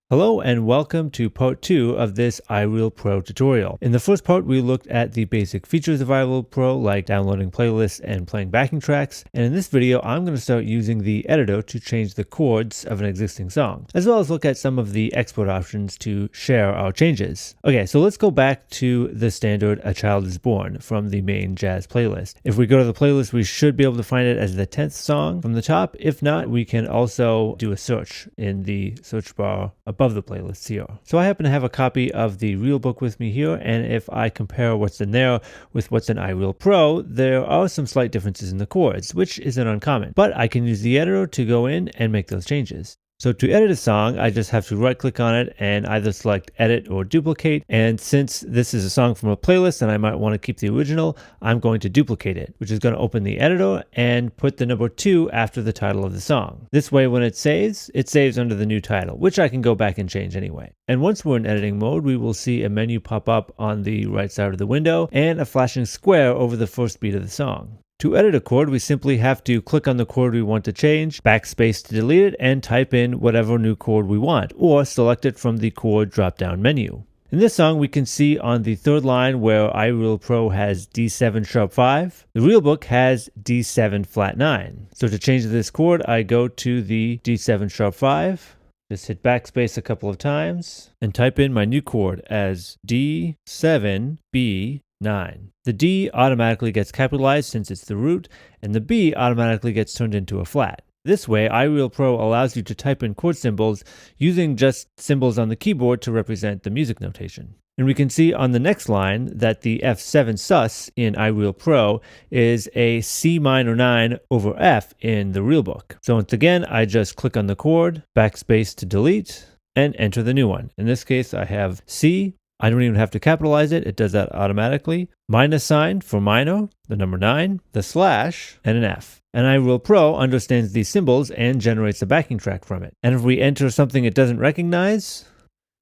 Hello and welcome to part 2 of this iReal Pro tutorial. In the first part, we looked at the basic features of iReal Pro, like downloading playlists and playing backing tracks. And in this video, I'm going to start using the editor to change the chords of an existing song, as well as look at some of the export options to share our changes. Okay, so let's go back to the standard A Child is Born from the main jazz playlist. If we go to the playlist, we should be able to find it as the 10th song from the top. If not, we can also do a search in the search bar above the playlists here. So I happen to have a copy of the Real book with me here, and if I compare what's in there with what's in iReal Pro, there are some slight differences in the chords, which isn't uncommon, but I can use the editor to go in and make those changes. So to edit a song, I just have to right click on it and either select edit or duplicate. And since this is a song from a playlist and I might want to keep the original, I'm going to duplicate it, which is going to open the editor and put the number 2 after the title of the song. This way, when it saves under the new title, which I can go back and change anyway. And once we're in editing mode, we will see a menu pop up on the right side of the window and a flashing square over the first beat of the song. To edit a chord, we simply have to click on the chord we want to change, backspace to delete it, and type in whatever new chord we want, or select it from the chord drop-down menu. In this song, we can see on the third line where iReal Pro has D7 sharp 5, the Real book has D7 flat 9. So to change this chord, I go to the D7 sharp 5, just hit backspace a couple of times, and type in my new chord as D7B9. The D automatically gets capitalized since it's the root, and the B automatically gets turned into a flat. This way, iReal Pro allows you to type in chord symbols using just symbols on the keyboard to represent the music notation. And we can see on the next line that the F7 sus in iReal Pro is a C minor 9 over F in the Real book. So once again, I just click on the chord, backspace to delete, and enter the new one. In this case, I have C. I don't even have to capitalize it. It does that automatically. Minus sign for minor, the number 9, the slash, and an F. And iReal Pro understands these symbols and generates a backing track from it. And if we enter something it doesn't recognize,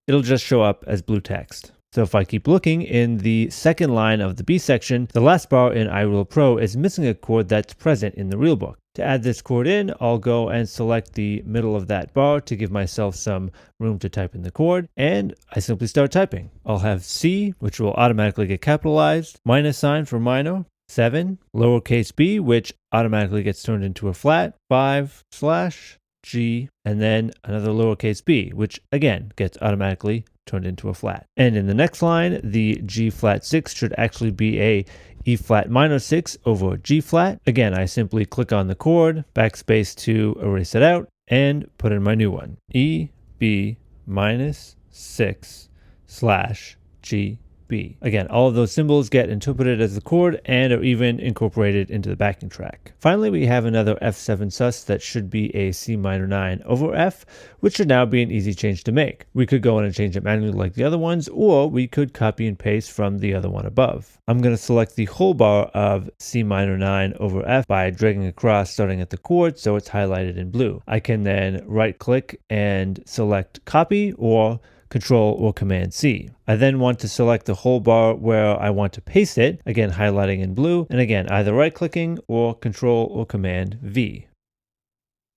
it'll just show up as blue text. So if I keep looking in the second line of the B section, the last bar in iReal Pro is missing a chord that's present in the Real book. To add this chord in, I'll go and select the middle of that bar to give myself some room to type in the chord, and I simply start typing. I'll have C, which will automatically get capitalized, minus sign for minor, 7, lowercase b, which automatically gets turned into a flat, 5, slash, G, and then another lowercase b, which again gets automatically turned into a flat. And in the next line, the G flat 6 should actually be a E flat minor 6 over G flat. Again, I simply click on the chord, backspace to erase it out, and put in my new one. E, B, minus 6 slash G, B. Again, all of those symbols get interpreted as the chord and are even incorporated into the backing track. Finally, we have another F7 sus that should be a C minor 9 over F, which should now be an easy change to make. We could go in and change it manually like the other ones, or we could copy and paste from the other one above. I'm going to select the whole bar of C minor 9 over F by dragging across starting at the chord so it's highlighted in blue. I can then right click and select copy or Control or Command C. I then want to select the whole bar where I want to paste it, again highlighting in blue, and again either right clicking or Control or Command V.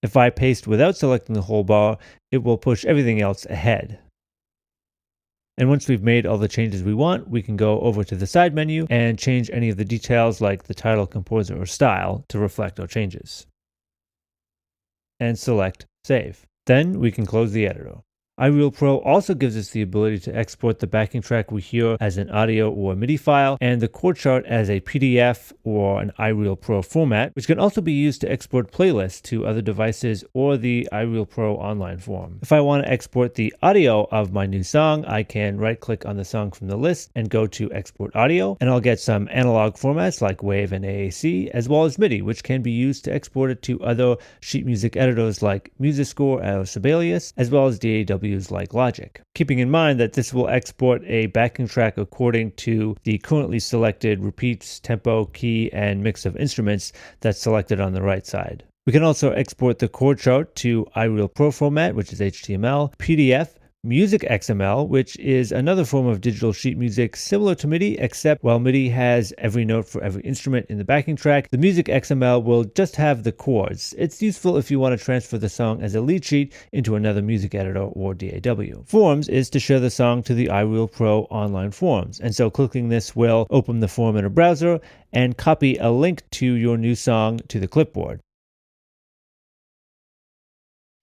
If I paste without selecting the whole bar, it will push everything else ahead. And once we've made all the changes we want, we can go over to the side menu and change any of the details like the title, composer, or style to reflect our changes. And select Save. Then we can close the editor. iReal Pro also gives us the ability to export the backing track we hear as an audio or MIDI file, and the chord chart as a PDF or an iReal Pro format, which can also be used to export playlists to other devices or the iReal Pro online form. If I want to export the audio of my new song, I can right-click on the song from the list and go to Export Audio, and I'll get some analog formats like WAV and AAC, as well as MIDI, which can be used to export it to other sheet music editors like MusicScore or Sibelius, as well as DAW like Logic. Keeping in mind that this will export a backing track according to the currently selected repeats, tempo, key, and mix of instruments that's selected on the right side. We can also export the chord chart to iReal Pro format, which is HTML, PDF, Music XML, which is another form of digital sheet music similar to MIDI, except while MIDI has every note for every instrument in the backing track, the Music XML will just have the chords. It's useful if you want to transfer the song as a lead sheet into another music editor or DAW. Forms is to share the song to the iReal Pro online forums, and so clicking this will open the form in a browser and copy a link to your new song to the clipboard.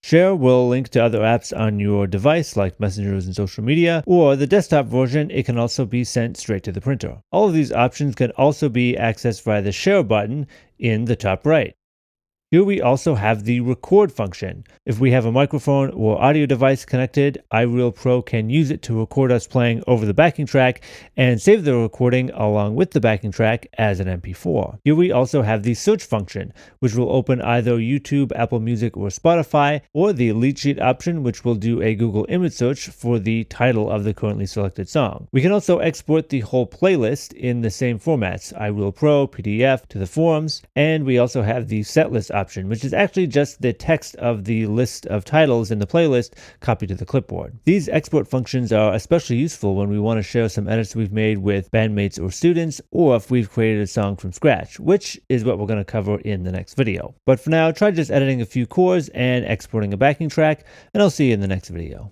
Share will link to other apps on your device like messengers and social media, or the desktop version, it can also be sent straight to the printer. All of these options can also be accessed via the Share button in the top right. Here we also have the record function. If we have a microphone or audio device connected, iReal Pro can use it to record us playing over the backing track and save the recording along with the backing track as an MP4. Here we also have the search function, which will open either YouTube, Apple Music, or Spotify, or the lead sheet option, which will do a Google image search for the title of the currently selected song. We can also export the whole playlist in the same formats, iReal Pro, PDF, to the forums, and we also have the setlist option, which is actually just the text of the list of titles in the playlist copied to the clipboard. These export functions are especially useful when we want to share some edits we've made with bandmates or students, or if we've created a song from scratch, which is what we're going to cover in the next video. But for now, try just editing a few chords and exporting a backing track, and I'll see you in the next video.